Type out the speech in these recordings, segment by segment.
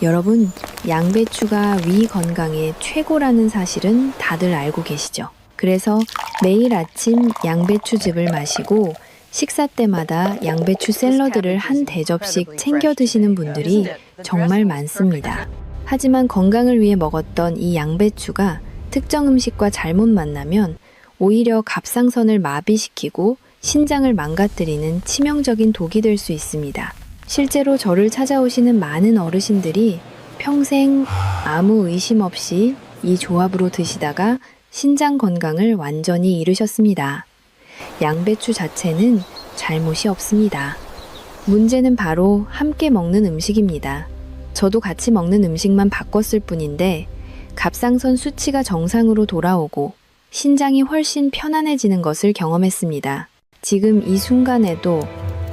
여러분, 양배추가 위 건강에 최고라는 사실은 다들 알고 계시죠? 그래서 매일 아침 양배추즙을 마시고 식사 때마다 양배추 샐러드를 한 대접씩 챙겨 드시는 분들이 정말 많습니다. 하지만 건강을 위해 먹었던 이 양배추가 특정 음식과 잘못 만나면 오히려 갑상선을 마비시키고 신장을 망가뜨리는 치명적인 독이 될 수 있습니다. 실제로 저를 찾아오시는 많은 어르신들이 평생 아무 의심 없이 이 조합으로 드시다가 신장 건강을 완전히 잃으셨습니다. 양배추 자체는 잘못이 없습니다. 문제는 바로 함께 먹는 음식입니다. 저도 같이 먹는 음식만 바꿨을 뿐인데 갑상선 수치가 정상으로 돌아오고 신장이 훨씬 편안해지는 것을 경험했습니다. 지금 이 순간에도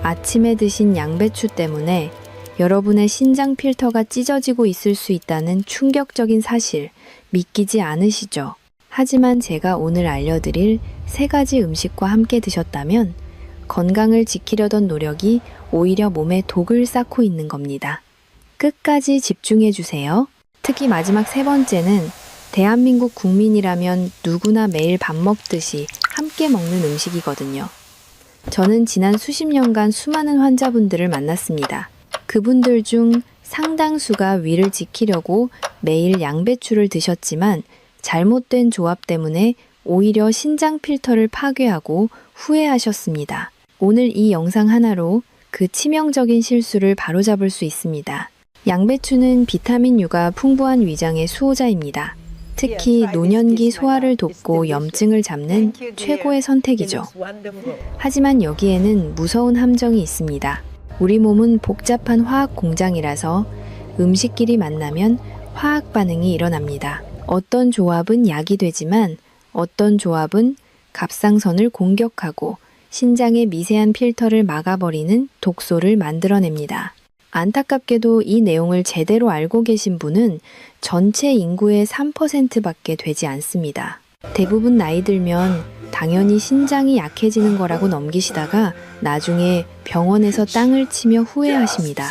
아침에 드신 양배추 때문에 여러분의 신장 필터가 찢어지고 있을 수 있다는 충격적인 사실 믿기지 않으시죠? 하지만 제가 오늘 알려드릴 3가지 음식과 함께 드셨다면 건강을 지키려던 노력이 오히려 몸에 독을 쌓고 있는 겁니다. 끝까지 집중해 주세요. 특히 마지막 3번째는 대한민국 국민이라면 누구나 매일 밥 먹듯이 함께 먹는 음식이거든요. 저는 지난 수십 년간 수많은 환자분들을 만났습니다. 그분들 중 상당수가 위를 지키려고 매일 양배추를 드셨지만 잘못된 조합 때문에 오히려 신장 필터를 파괴하고 후회하셨습니다. 오늘 이 영상 하나로 그 치명적인 실수를 바로잡을 수 있습니다. 양배추는 비타민 U가 풍부한 위장의 수호자입니다. 특히 노년기 소화를 돕고 염증을 잡는 최고의 선택이죠. 하지만 여기에는 무서운 함정이 있습니다. 우리 몸은 복잡한 화학 공장이라서 음식끼리 만나면 화학 반응이 일어납니다. 어떤 조합은 약이 되지만 어떤 조합은 갑상선을 공격하고 신장의 미세한 필터를 막아버리는 독소를 만들어냅니다. 안타깝게도 이 내용을 제대로 알고 계신 분은 전체 인구의 3%밖에 되지 않습니다. 대부분 나이 들면 당연히 신장이 약해지는 거라고 넘기시다가 나중에 병원에서 땅을 치며 후회하십니다.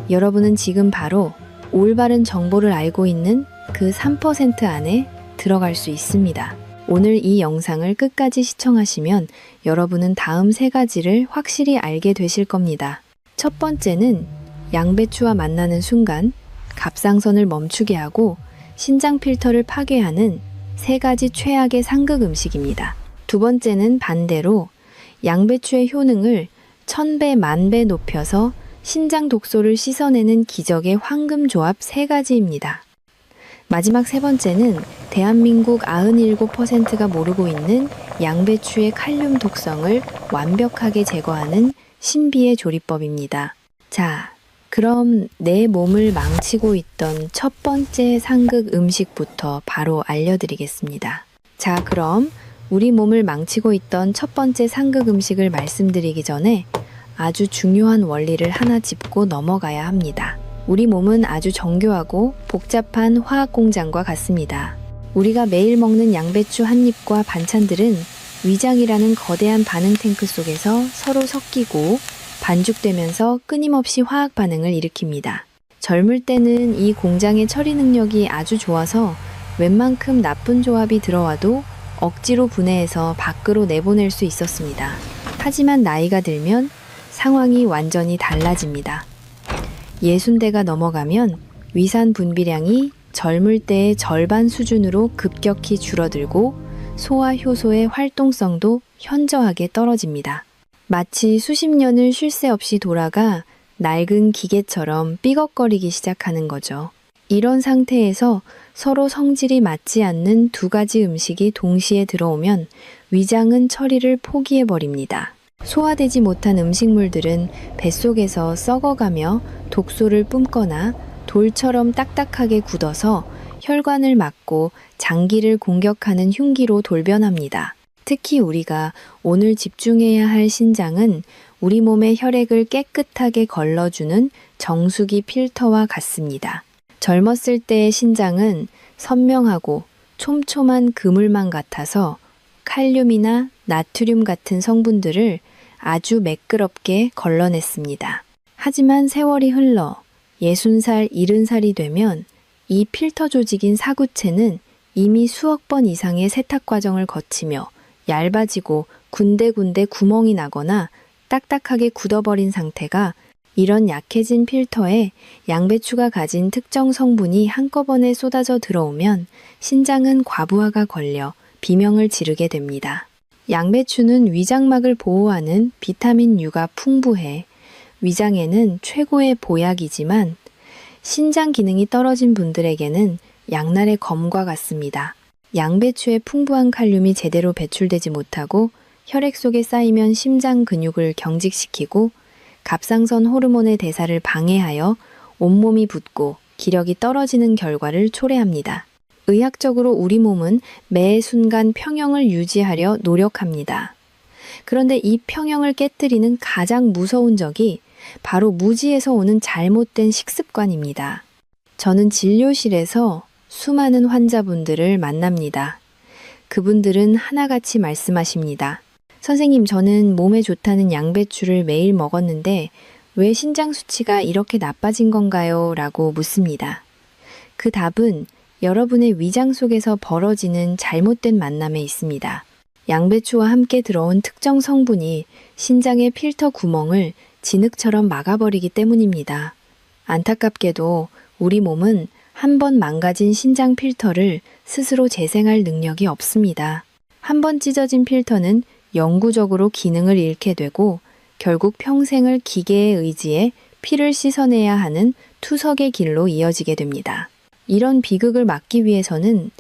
여러분은 지금 바로 올바른 정보를 알고 있는 그 3% 안에 들어갈 수 있습니다. 오늘 이 영상을 끝까지 시청하시면 여러분은 다음 3가지를 확실히 알게 되실 겁니다. 첫 번째는 양배추와 만나는 순간 갑상선을 멈추게 하고 신장 필터를 파괴하는 3가지 최악의 상극 음식입니다. 두 번째는 반대로 양배추의 효능을 1000배, 10,000배 높여서 신장 독소를 씻어내는 기적의 황금 조합 3가지입니다. 마지막 3번째는 대한민국 97%가 모르고 있는 양배추의 칼륨 독성을 완벽하게 제거하는 신비의 조리법입니다. 자, 그럼 내 몸을 망치고 있던 첫 번째 상극 음식부터 바로 알려드리겠습니다. 자, 그럼 우리 몸을 망치고 있던 첫 번째 상극 음식을 말씀드리기 전에 아주 중요한 원리를 하나 짚고 넘어가야 합니다. 우리 몸은 아주 정교하고 복잡한 화학 공장과 같습니다. 우리가 매일 먹는 양배추 한 입과 반찬들은 위장이라는 거대한 반응 탱크 속에서 서로 섞이고 반죽되면서 끊임없이 화학 반응을 일으킵니다. 젊을 때는 이 공장의 처리 능력이 아주 좋아서 웬만큼 나쁜 조합이 들어와도 억지로 분해해서 밖으로 내보낼 수 있었습니다. 하지만 나이가 들면 상황이 완전히 달라집니다. 60대가 넘어가면 위산 분비량이 젊을 때의 절반 수준으로 급격히 줄어들고 소화 효소의 활동성도 현저하게 떨어집니다. 마치 수십 년을 쉴 새 없이 돌아가 낡은 기계처럼 삐걱거리기 시작하는 거죠. 이런 상태에서 서로 성질이 맞지 않는 2가지 음식이 동시에 들어오면 위장은 처리를 포기해버립니다. 소화되지 못한 음식물들은 뱃속에서 썩어가며 독소를 뿜거나 돌처럼 딱딱하게 굳어서 혈관을 막고 장기를 공격하는 흉기로 돌변합니다. 특히 우리가 오늘 집중해야 할 신장은 우리 몸의 혈액을 깨끗하게 걸러주는 정수기 필터와 같습니다. 젊었을 때의 신장은 선명하고 촘촘한 그물망 같아서 칼륨이나 나트륨 같은 성분들을 아주 매끄럽게 걸러냈습니다. 하지만 세월이 흘러 60살, 70살이 되면 이 필터 조직인 사구체는 이미 수억 번 이상의 세탁 과정을 거치며 얇아지고 군데군데 구멍이 나거나 딱딱하게 굳어버린 상태가 이런 약해진 필터에 양배추가 가진 특정 성분이 한꺼번에 쏟아져 들어오면 신장은 과부하가 걸려 비명을 지르게 됩니다. 양배추는 위장막을 보호하는 비타민 U가 풍부해 위장에는 최고의 보약이지만 신장 기능이 떨어진 분들에게는 양날의 검과 같습니다. 양배추의 풍부한 칼륨이 제대로 배출되지 못하고 혈액 속에 쌓이면 심장 근육을 경직시키고 갑상선 호르몬의 대사를 방해하여 온몸이 붓고 기력이 떨어지는 결과를 초래합니다. 의학적으로 우리 몸은 매 순간 평형을 유지하려 노력합니다. 그런데 이 평형을 깨뜨리는 가장 무서운 적이 바로 무지에서 오는 잘못된 식습관입니다. 저는 진료실에서 수많은 환자분들을 만납니다. 그분들은 하나같이 말씀하십니다. 선생님, 저는 몸에 좋다는 양배추를 매일 먹었는데 왜 신장 수치가 이렇게 나빠진 건가요? 라고 묻습니다. 그 답은 여러분의 위장 속에서 벌어지는 잘못된 만남에 있습니다. 양배추와 함께 들어온 특정 성분이 신장의 필터 구멍을 진흙처럼 막아버리기 때문입니다. 안타깝게도 우리 몸은 한 번 망가진 신장 필터를 스스로 재생할 능력이 없습니다. 한 번 찢어진 필터는 영구적으로 기능을 잃게 되고 결국 평생을 기계에 의지해 피를 씻어내야 하는 투석의 길로 이어지게 됩니다. 이런 비극을 막기 위해서는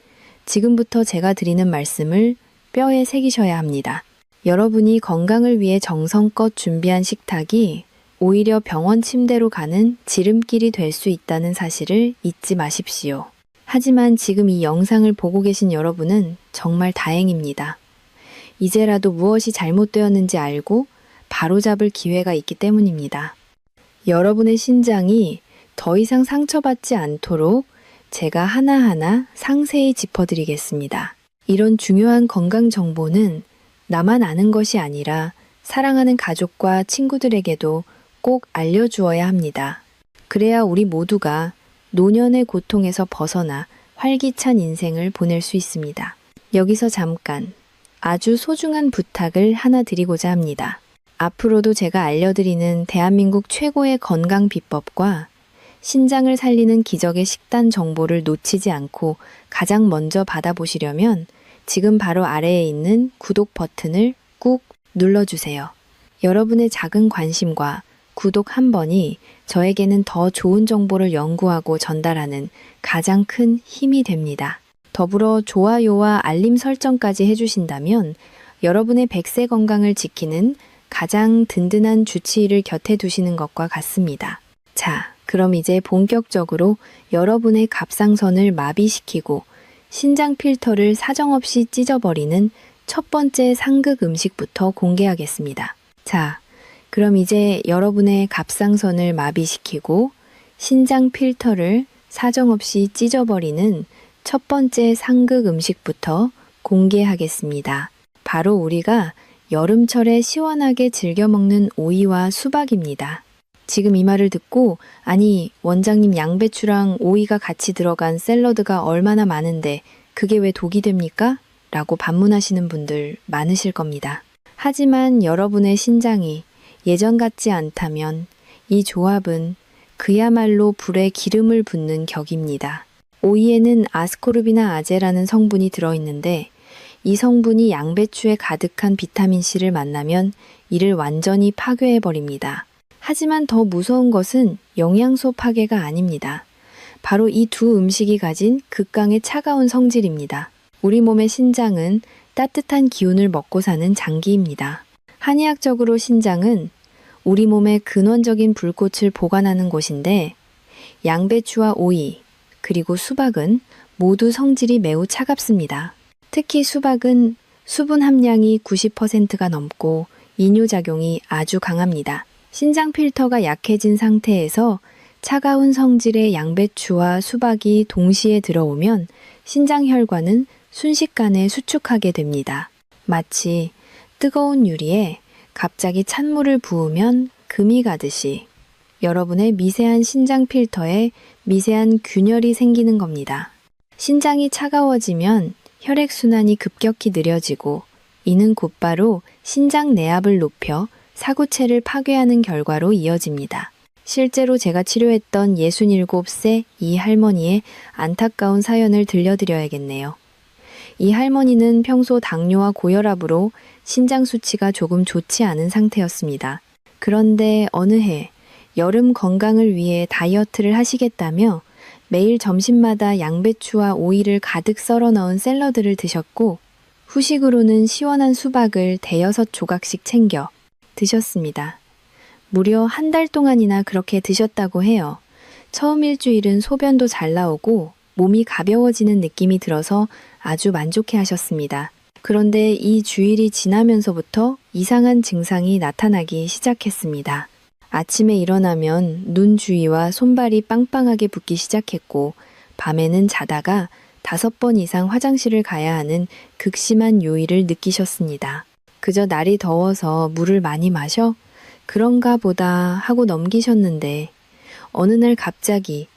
지금부터 제가 드리는 말씀을 뼈에 새기셔야 합니다. 여러분이 건강을 위해 정성껏 준비한 식탁이 오히려 병원 침대로 가는 지름길이 될 수 있다는 사실을 잊지 마십시오. 하지만 지금 이 영상을 보고 계신 여러분은 정말 다행입니다. 이제라도 무엇이 잘못되었는지 알고 바로잡을 기회가 있기 때문입니다. 여러분의 신장이 더 이상 상처받지 않도록 제가 하나하나 상세히 짚어드리겠습니다. 이런 중요한 건강 정보는 나만 아는 것이 아니라 사랑하는 가족과 친구들에게도 꼭 알려주어야 합니다. 그래야 우리 모두가 노년의 고통에서 벗어나 활기찬 인생을 보낼 수 있습니다. 여기서 잠깐 아주 소중한 부탁을 하나 드리고자 합니다. 앞으로도 제가 알려드리는 대한민국 최고의 건강 비법과 신장을 살리는 기적의 식단 정보를 놓치지 않고 가장 먼저 받아보시려면 지금 바로 아래에 있는 구독 버튼을 꾹 눌러주세요. 여러분의 작은 관심과 구독 한 번이 저에게는 더 좋은 정보를 연구하고 전달하는 가장 큰 힘이 됩니다. 더불어 좋아요와 알림 설정까지 해주신다면 여러분의 100세 건강을 지키는 가장 든든한 주치의를 곁에 두시는 것과 같습니다. 자, 그럼 이제 본격적으로 여러분의 갑상선을 마비시키고 신장 필터를 사정없이 찢어버리는 첫 번째 상극 음식부터 공개하겠습니다. 자, 그럼 이제 여러분의 갑상선을 마비시키고 신장 필터를 사정없이 찢어버리는 첫 번째 상극 음식부터 공개하겠습니다. 바로 우리가 여름철에 시원하게 즐겨 먹는 오이와 수박입니다. 지금 이 말을 듣고 아니 원장님 양배추랑 오이가 같이 들어간 샐러드가 얼마나 많은데 그게 왜 독이 됩니까? 라고 반문하시는 분들 많으실 겁니다. 하지만 여러분의 신장이 예전 같지 않다면 이 조합은 그야말로 불에 기름을 붓는 격입니다. 오이에는 아스코르빈아 아제라는 성분이 들어있는데 이 성분이 양배추에 가득한 비타민C를 만나면 이를 완전히 파괴해버립니다. 하지만 더 무서운 것은 영양소 파괴가 아닙니다. 바로 이 두 음식이 가진 극강의 차가운 성질입니다. 우리 몸의 신장은 따뜻한 기운을 먹고 사는 장기입니다. 한의학적으로 신장은 우리 몸의 근원적인 불꽃을 보관하는 곳인데 양배추와 오이, 그리고 수박은 모두 성질이 매우 차갑습니다. 특히 수박은 수분 함량이 90%가 넘고 이뇨작용이 아주 강합니다. 신장 필터가 약해진 상태에서 차가운 성질의 양배추와 수박이 동시에 들어오면 신장 혈관은 순식간에 수축하게 됩니다. 마치 뜨거운 유리에 갑자기 찬물을 부으면 금이 가듯이 여러분의 미세한 신장 필터에 미세한 균열이 생기는 겁니다. 신장이 차가워지면 혈액순환이 급격히 느려지고 이는 곧바로 신장 내압을 높여 사구체를 파괴하는 결과로 이어집니다. 실제로 제가 치료했던 67세 이 할머니의 안타까운 사연을 들려드려야겠네요. 이 할머니는 평소 당뇨와 고혈압으로 신장 수치가 조금 좋지 않은 상태였습니다. 그런데 어느 해 여름 건강을 위해 다이어트를 하시겠다며 매일 점심마다 양배추와 오이를 가득 썰어 넣은 샐러드를 드셨고 후식으로는 시원한 수박을 대여섯 조각씩 챙겨 드셨습니다. 무려 한 달 동안이나 그렇게 드셨다고 해요. 처음 일주일은 소변도 잘 나오고 몸이 가벼워지는 느낌이 들어서 아주 만족해 하셨습니다. 그런데 이 주일이 지나면서부터 이상한 증상이 나타나기 시작했습니다. 아침에 일어나면 눈 주위와 손발이 빵빵하게 붓기 시작했고 밤에는 자다가 5번 이상 화장실을 가야 하는 극심한 요일을 느끼셨습니다. 그저 날이 더워서 물을 많이 마셔? 그런가 보다 하고 넘기셨는데 어느 날 갑자기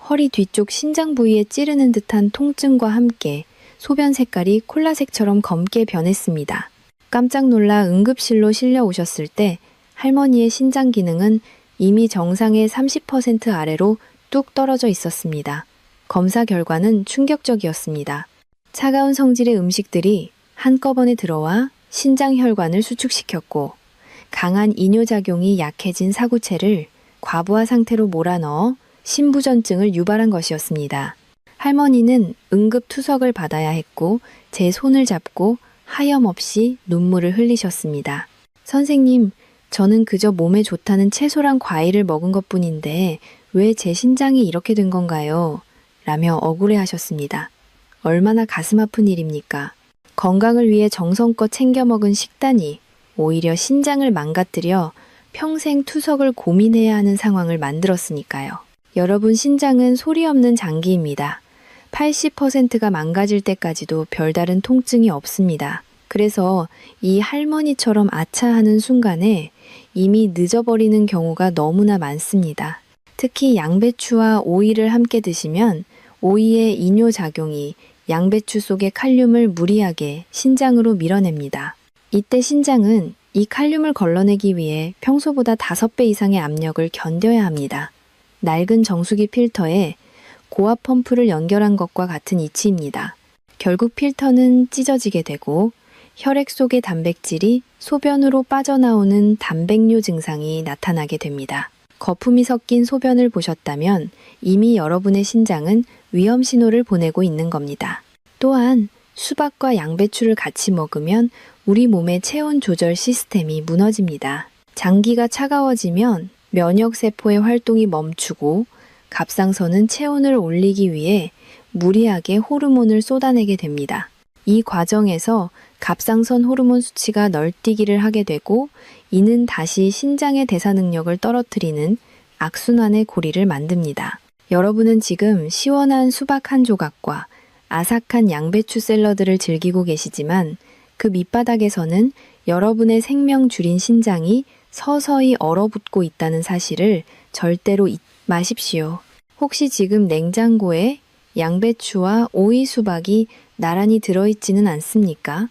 허리 뒤쪽 신장 부위에 찌르는 듯한 통증과 함께 소변 색깔이 콜라색처럼 검게 변했습니다. 깜짝 놀라 응급실로 실려 오셨을 때 할머니의 신장 기능은 이미 정상의 30% 아래로 뚝 떨어져 있었습니다. 검사 결과는 충격적이었습니다. 차가운 성질의 음식들이 한꺼번에 들어와 신장 혈관을 수축시켰고 강한 이뇨작용이 약해진 사구체를 과부하 상태로 몰아넣어 심부전증을 유발한 것이었습니다. 할머니는 응급 투석을 받아야 했고 제 손을 잡고 하염없이 눈물을 흘리셨습니다. 선생님, 저는 그저 몸에 좋다는 채소랑 과일을 먹은 것뿐인데 왜 제 신장이 이렇게 된 건가요? 라며 억울해하셨습니다. 얼마나 가슴 아픈 일입니까? 건강을 위해 정성껏 챙겨 먹은 식단이 오히려 신장을 망가뜨려 평생 투석을 고민해야 하는 상황을 만들었으니까요. 여러분, 신장은 소리 없는 장기입니다. 80%가 망가질 때까지도 별다른 통증이 없습니다. 그래서 이 할머니처럼 아차하는 순간에 이미 늦어버리는 경우가 너무나 많습니다. 특히 양배추와 오이를 함께 드시면 오이의 이뇨작용이 양배추 속의 칼륨을 무리하게 신장으로 밀어냅니다. 이때 신장은 이 칼륨을 걸러내기 위해 평소보다 5배 이상의 압력을 견뎌야 합니다. 낡은 정수기 필터에 고압 펌프를 연결한 것과 같은 이치입니다. 결국 필터는 찢어지게 되고 혈액 속의 단백질이 소변으로 빠져나오는 단백뇨 증상이 나타나게 됩니다. 거품이 섞인 소변을 보셨다면 이미 여러분의 신장은 위험 신호를 보내고 있는 겁니다. 또한 수박과 양배추를 같이 먹으면 우리 몸의 체온 조절 시스템이 무너집니다. 장기가 차가워지면 면역세포의 활동이 멈추고 갑상선은 체온을 올리기 위해 무리하게 호르몬을 쏟아내게 됩니다. 이 과정에서 갑상선 호르몬 수치가 널뛰기를 하게 되고 이는 다시 신장의 대사 능력을 떨어뜨리는 악순환의 고리를 만듭니다. 여러분은 지금 시원한 수박 한 조각과 아삭한 양배추 샐러드를 즐기고 계시지만 그 밑바닥에서는 여러분의 생명 줄인 신장이 서서히 얼어붙고 있다는 사실을 절대로 잊지 마십시오. 혹시 지금 냉장고에 양배추와 오이 수박이 나란히 들어있지는 않습니까?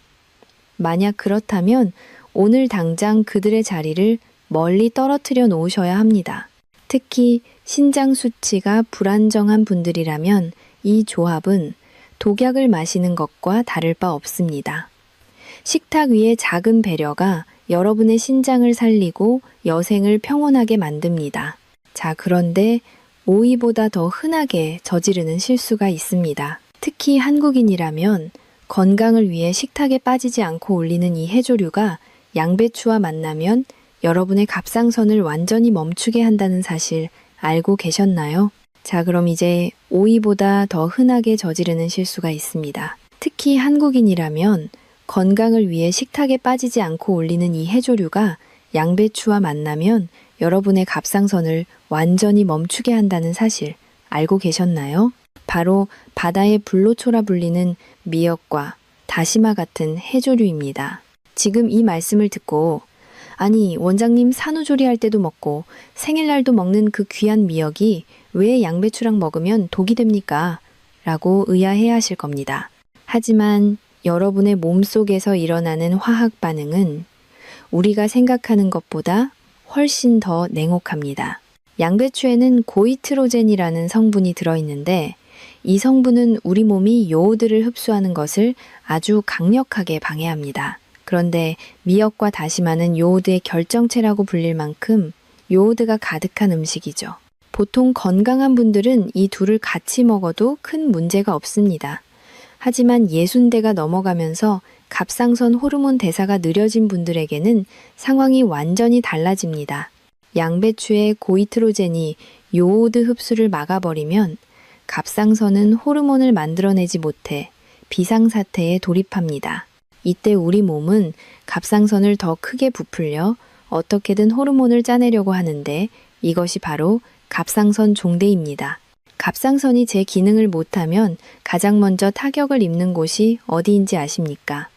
만약 그렇다면 오늘 당장 그들의 자리를 멀리 떨어뜨려 놓으셔야 합니다. 특히 신장 수치가 불안정한 분들이라면 이 조합은 독약을 마시는 것과 다를 바 없습니다. 식탁 위의 작은 배려가 여러분의 신장을 살리고 여생을 평온하게 만듭니다. 자, 그런데 오이보다 더 흔하게 저지르는 실수가 있습니다. 특히 한국인이라면 건강을 위해 식탁에 빠지지 않고 올리는 이 해조류가 양배추와 만나면 여러분의 갑상선을 완전히 멈추게 한다는 사실 알고 계셨나요? 자, 그럼 이제 오이보다 더 흔하게 저지르는 실수가 있습니다. 특히 한국인이라면 건강을 위해 식탁에 빠지지 않고 올리는 이 해조류가 양배추와 만나면 여러분의 갑상선을 완전히 멈추게 한다는 사실 알고 계셨나요? 바로 바다의 불로초라 불리는 미역과 다시마 같은 해조류입니다. 지금 이 말씀을 듣고 아니, 원장님 산후조리할 때도 먹고 생일날도 먹는 그 귀한 미역이 왜 양배추랑 먹으면 독이 됩니까? 라고 의아해 하실 겁니다. 하지만 여러분의 몸속에서 일어나는 화학 반응은 우리가 생각하는 것보다 훨씬 더 냉혹합니다. 양배추에는 고이트로젠이라는 성분이 들어있는데 이 성분은 우리 몸이 요오드를 흡수하는 것을 아주 강력하게 방해합니다. 그런데 미역과 다시마는 요오드의 결정체라고 불릴 만큼 요오드가 가득한 음식이죠. 보통 건강한 분들은 이 둘을 같이 먹어도 큰 문제가 없습니다. 하지만 60대가 넘어가면서 갑상선 호르몬 대사가 느려진 분들에게는 상황이 완전히 달라집니다. 양배추의 고이트로젠이 요오드 흡수를 막아버리면 갑상선은 호르몬을 만들어내지 못해 비상사태에 돌입합니다. 이때 우리 몸은 갑상선을 더 크게 부풀려 어떻게든 호르몬을 짜내려고 하는데 이것이 바로 갑상선 종대입니다. 갑상선이 제 기능을 못하면 가장 먼저 타격을 입는 곳이 어디인지 아십니까?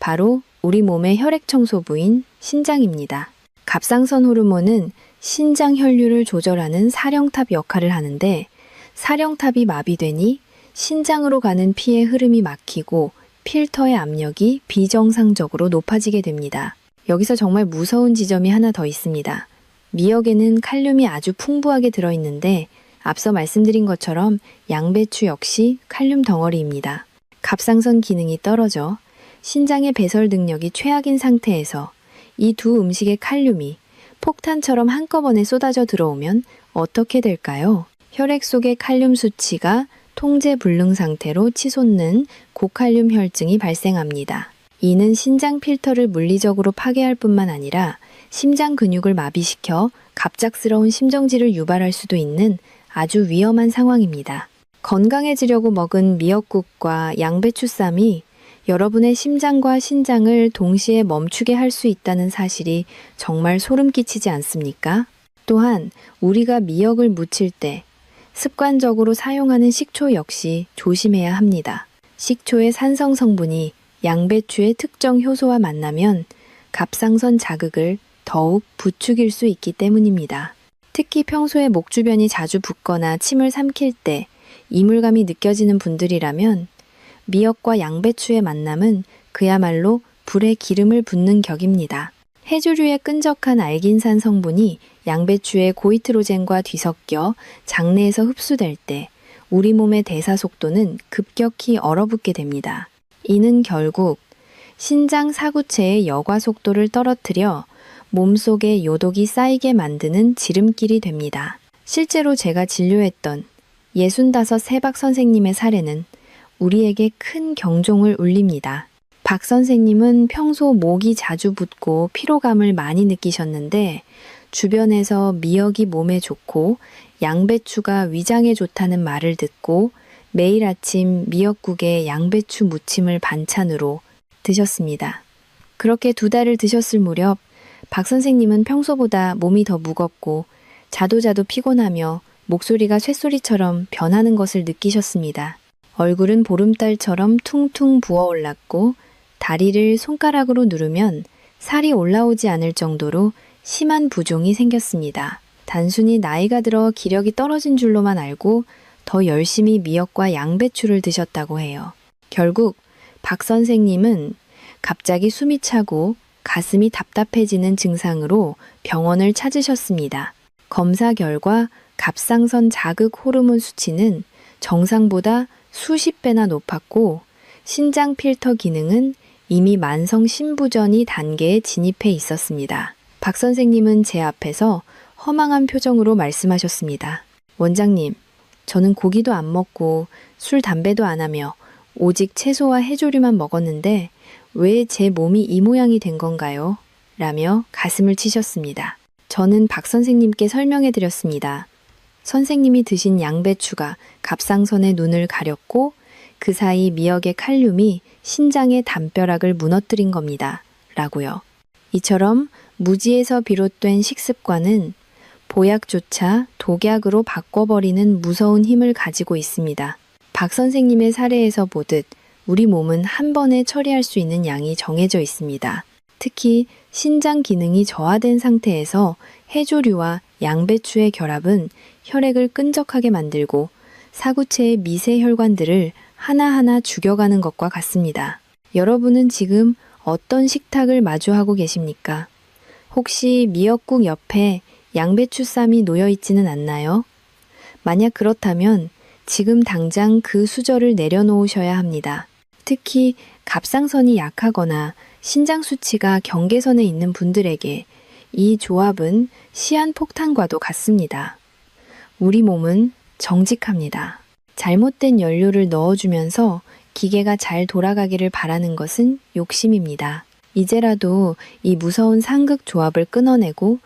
바로 우리 몸의 혈액청소부인 신장입니다. 갑상선 호르몬은 신장 혈류를 조절하는 사령탑 역할을 하는데 사령탑이 마비되니 신장으로 가는 피의 흐름이 막히고 필터의 압력이 비정상적으로 높아지게 됩니다. 여기서 정말 무서운 지점이 하나 더 있습니다. 미역에는 칼륨이 아주 풍부하게 들어있는데 앞서 말씀드린 것처럼 양배추 역시 칼륨 덩어리입니다. 갑상선 기능이 떨어져 신장의 배설 능력이 최악인 상태에서 이 두 음식의 칼륨이 폭탄처럼 한꺼번에 쏟아져 들어오면 어떻게 될까요? 혈액 속의 칼륨 수치가 통제 불능 상태로 치솟는 고칼륨 혈증이 발생합니다. 이는 신장 필터를 물리적으로 파괴할 뿐만 아니라 심장 근육을 마비시켜 갑작스러운 심정지를 유발할 수도 있는 아주 위험한 상황입니다. 건강해지려고 먹은 미역국과 양배추쌈이 여러분의 심장과 신장을 동시에 멈추게 할 수 있다는 사실이 정말 소름 끼치지 않습니까? 또한 우리가 미역을 무칠 때 습관적으로 사용하는 식초 역시 조심해야 합니다. 식초의 산성 성분이 양배추의 특정 효소와 만나면 갑상선 자극을 더욱 부추길 수 있기 때문입니다. 특히 평소에 목 주변이 자주 붓거나 침을 삼킬 때 이물감이 느껴지는 분들이라면 미역과 양배추의 만남은 그야말로 불에 기름을 붓는 격입니다. 해조류의 끈적한 알긴산 성분이 양배추의 고이트로젠과 뒤섞여 장내에서 흡수될 때 우리 몸의 대사 속도는 급격히 얼어붙게 됩니다. 이는 결국 신장 사구체의 여과 속도를 떨어뜨려 몸속에 요독이 쌓이게 만드는 지름길이 됩니다. 실제로 제가 진료했던 65 세박 선생님의 사례는 우리에게 큰 경종을 울립니다. 박 선생님은 평소 목이 자주 붓고 피로감을 많이 느끼셨는데 주변에서 미역이 몸에 좋고 양배추가 위장에 좋다는 말을 듣고 매일 아침 미역국에 양배추 무침을 반찬으로 드셨습니다. 그렇게 2달을 드셨을 무렵 박 선생님은 평소보다 몸이 더 무겁고 자도 피곤하며 목소리가 쇳소리처럼 변하는 것을 느끼셨습니다. 얼굴은 보름달처럼 퉁퉁 부어올랐고 다리를 손가락으로 누르면 살이 올라오지 않을 정도로 심한 부종이 생겼습니다. 단순히 나이가 들어 기력이 떨어진 줄로만 알고 더 열심히 미역과 양배추를 드셨다고 해요. 결국 박 선생님은 갑자기 숨이 차고 가슴이 답답해지는 증상으로 병원을 찾으셨습니다. 검사 결과 갑상선 자극 호르몬 수치는 정상보다 수십 배나 높았고 신장 필터 기능은 이미 만성 신부전이 단계에 진입해 있었습니다. 박 선생님은 제 앞에서 허망한 표정으로 말씀하셨습니다. 원장님, 저는 고기도 안 먹고 술, 담배도 안 하며 오직 채소와 해조류만 먹었는데 왜 제 몸이 이 모양이 된 건가요? 라며 가슴을 치셨습니다. 저는 박 선생님께 설명해 드렸습니다. 선생님이 드신 양배추가 갑상선의 눈을 가렸고 그 사이 미역의 칼륨이 신장의 담벼락을 무너뜨린 겁니다. 라고요. 이처럼 무지에서 비롯된 식습관은 보약조차 독약으로 바꿔버리는 무서운 힘을 가지고 있습니다. 박 선생님의 사례에서 보듯 우리 몸은 한 번에 처리할 수 있는 양이 정해져 있습니다. 특히 신장 기능이 저하된 상태에서 해조류와 양배추의 결합은 혈액을 끈적하게 만들고 사구체의 미세 혈관들을 하나하나 죽여가는 것과 같습니다. 여러분은 지금 어떤 식탁을 마주하고 계십니까? 혹시 미역국 옆에 양배추 쌈이 놓여 있지는 않나요? 만약 그렇다면 지금 당장 그 수저를 내려놓으셔야 합니다. 특히 갑상선이 약하거나 신장 수치가 경계선에 있는 분들에게 이 조합은 시한폭탄과도 같습니다. 우리 몸은 정직합니다. 잘못된 연료를 넣어주면서 기계가 잘 돌아가기를 바라는 것은 욕심입니다. 이제라도 이 무서운 상극 조합을 끊어내고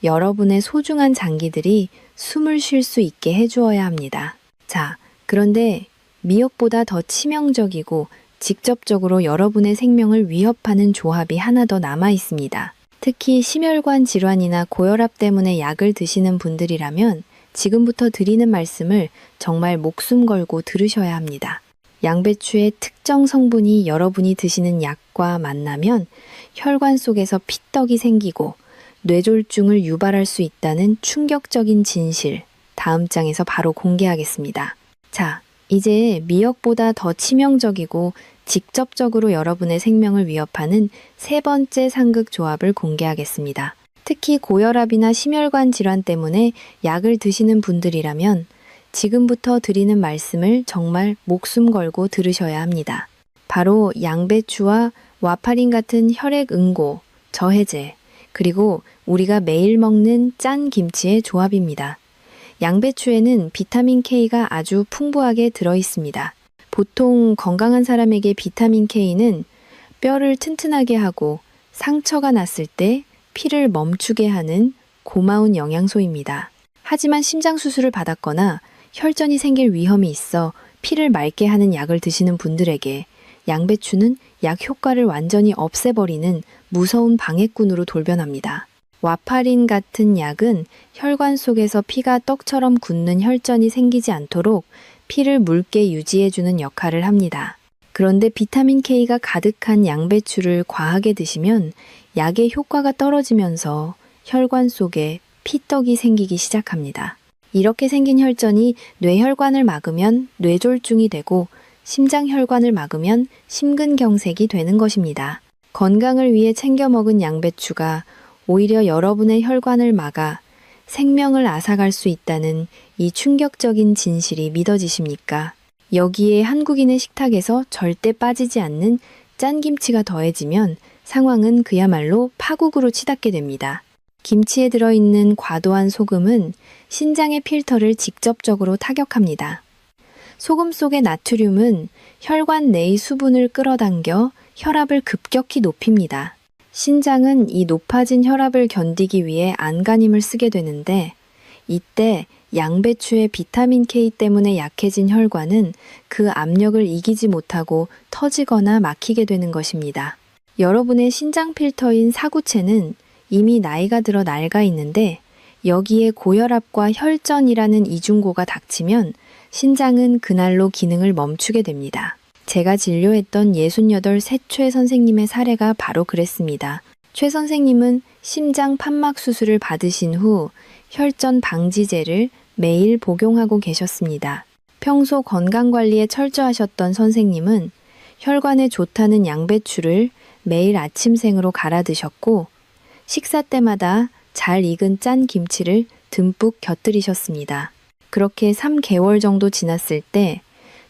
여러분의 소중한 장기들이 숨을 쉴 수 있게 해주어야 합니다. 자, 그런데 미역보다 더 치명적이고 직접적으로 여러분의 생명을 위협하는 조합이 하나 더 남아 있습니다. 특히 심혈관 질환이나 고혈압 때문에 약을 드시는 분들이라면 지금부터 드리는 말씀을 정말 목숨 걸고 들으셔야 합니다. 양배추의 특정 성분이 여러분이 드시는 약과 만나면 혈관 속에서 피떡이 생기고 뇌졸중을 유발할 수 있다는 충격적인 진실, 다음 장에서 바로 공개하겠습니다. 자, 이제 미역보다 더 치명적이고 직접적으로 여러분의 생명을 위협하는 세 번째 상극 조합을 공개하겠습니다. 특히 고혈압이나 심혈관 질환 때문에 약을 드시는 분들이라면 지금부터 드리는 말씀을 정말 목숨 걸고 들으셔야 합니다. 바로 양배추와 와파린 같은 혈액 응고, 저해제, 그리고 우리가 매일 먹는 짠 김치의 조합입니다. 양배추에는 비타민 K가 아주 풍부하게 들어 있습니다. 보통 건강한 사람에게 비타민 K는 뼈를 튼튼하게 하고 상처가 났을 때 피를 멈추게 하는 고마운 영양소입니다. 하지만 심장 수술을 받았거나 혈전이 생길 위험이 있어 피를 맑게 하는 약을 드시는 분들에게 양배추는 약 효과를 완전히 없애버리는 무서운 방해꾼으로 돌변합니다. 와파린 같은 약은 혈관 속에서 피가 떡처럼 굳는 혈전이 생기지 않도록 피를 묽게 유지해주는 역할을 합니다. 그런데 비타민 K가 가득한 양배추를 과하게 드시면 약의 효과가 떨어지면서 혈관 속에 피떡이 생기기 시작합니다. 이렇게 생긴 혈전이 뇌혈관을 막으면 뇌졸중이 되고 심장혈관을 막으면 심근경색이 되는 것입니다. 건강을 위해 챙겨 먹은 양배추가 오히려 여러분의 혈관을 막아 생명을 앗아갈 수 있다는 이 충격적인 진실이 믿어지십니까? 여기에 한국인의 식탁에서 절대 빠지지 않는 짠김치가 더해지면 상황은 그야말로 파국으로 치닫게 됩니다. 김치에 들어있는 과도한 소금은 신장의 필터를 직접적으로 타격합니다. 소금 속의 나트륨은 혈관 내의 수분을 끌어당겨 혈압을 급격히 높입니다. 신장은 이 높아진 혈압을 견디기 위해 안간힘을 쓰게 되는데 이때 양배추의 비타민 K 때문에 약해진 혈관은 그 압력을 이기지 못하고 터지거나 막히게 되는 것입니다. 여러분의 신장 필터인 사구체는 이미 나이가 들어 낡아 있는데 여기에 고혈압과 혈전이라는 이중고가 닥치면 신장은 그날로 기능을 멈추게 됩니다. 제가 진료했던 68 새최 선생님의 사례가 바로 그랬습니다. 최 선생님은 심장 판막 수술을 받으신 후 혈전 방지제를 매일 복용하고 계셨습니다. 평소 건강관리에 철저하셨던 선생님은 혈관에 좋다는 양배추를 매일 아침생으로 갈아 드셨고 식사 때마다 잘 익은 짠 김치를 듬뿍 곁들이셨습니다. 그렇게 3개월 정도 지났을 때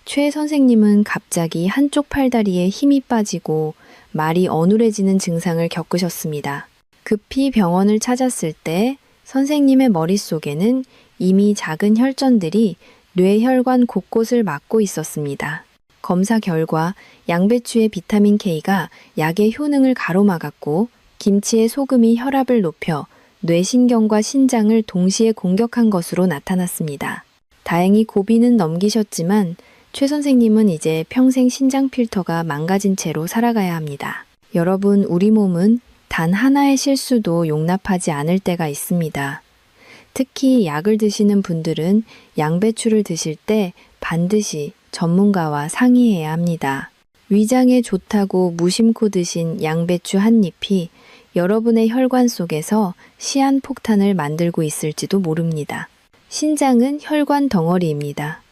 최 선생님은 갑자기 한쪽 팔다리에 힘이 빠지고 말이 어눌해지는 증상을 겪으셨습니다. 급히 병원을 찾았을 때 선생님의 머릿속에는 이미 작은 혈전들이 뇌혈관 곳곳을 막고 있었습니다. 검사 결과 양배추의 비타민 K가 약의 효능을 가로막았고 김치의 소금이 혈압을 높여 뇌신경과 신장을 동시에 공격한 것으로 나타났습니다. 다행히 고비는 넘기셨지만 최 선생님은 이제 평생 신장 필터가 망가진 채로 살아가야 합니다. 여러분, 우리 몸은 단 하나의 실수도 용납하지 않을 때가 있습니다. 특히 약을 드시는 분들은 양배추를 드실 때 반드시 전문가와 상의해야 합니다. 위장에 좋다고 무심코 드신 양배추 한 잎이 여러분의 혈관 속에서 시한폭탄을 만들고 있을지도 모릅니다. 신장은 혈관 덩어리입니다.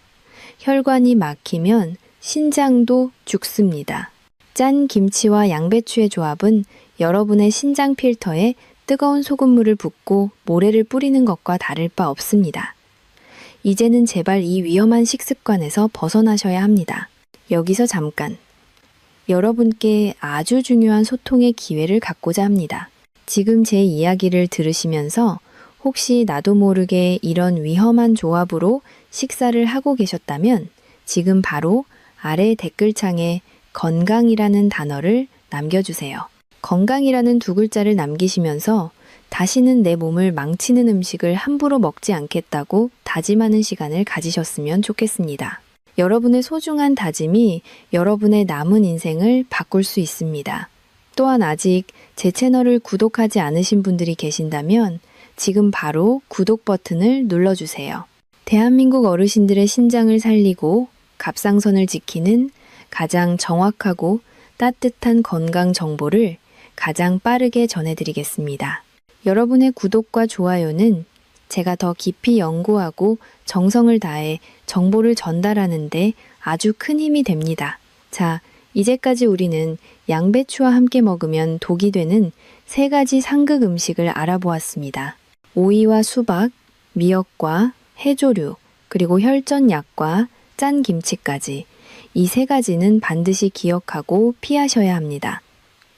혈관이 막히면 신장도 죽습니다. 짠 김치와 양배추의 조합은 여러분의 신장 필터에 뜨거운 소금물을 붓고 모래를 뿌리는 것과 다를 바 없습니다. 이제는 제발 이 위험한 식습관에서 벗어나셔야 합니다. 여기서 잠깐. 여러분께 아주 중요한 소통의 기회를 갖고자 합니다. 지금 제 이야기를 들으시면서 혹시 나도 모르게 이런 위험한 조합으로 식사를 하고 계셨다면 지금 바로 아래 댓글창에 건강이라는 단어를 남겨주세요. 건강이라는 두 글자를 남기시면서 다시는 내 몸을 망치는 음식을 함부로 먹지 않겠다고 다짐하는 시간을 가지셨으면 좋겠습니다. 여러분의 소중한 다짐이 여러분의 남은 인생을 바꿀 수 있습니다. 또한 아직 제 채널을 구독하지 않으신 분들이 계신다면 지금 바로 구독 버튼을 눌러주세요. 대한민국 어르신들의 신장을 살리고 갑상선을 지키는 가장 정확하고 따뜻한 건강 정보를 가장 빠르게 전해드리겠습니다. 여러분의 구독과 좋아요는 제가 더 깊이 연구하고 정성을 다해 정보를 전달하는데 아주 큰 힘이 됩니다. 자, 이제까지 우리는 양배추와 함께 먹으면 독이 되는 3가지 상극 음식을 알아보았습니다. 오이와 수박, 미역과 해조류, 그리고 혈전약과 짠 김치까지 이 3가지는 반드시 기억하고 피하셔야 합니다.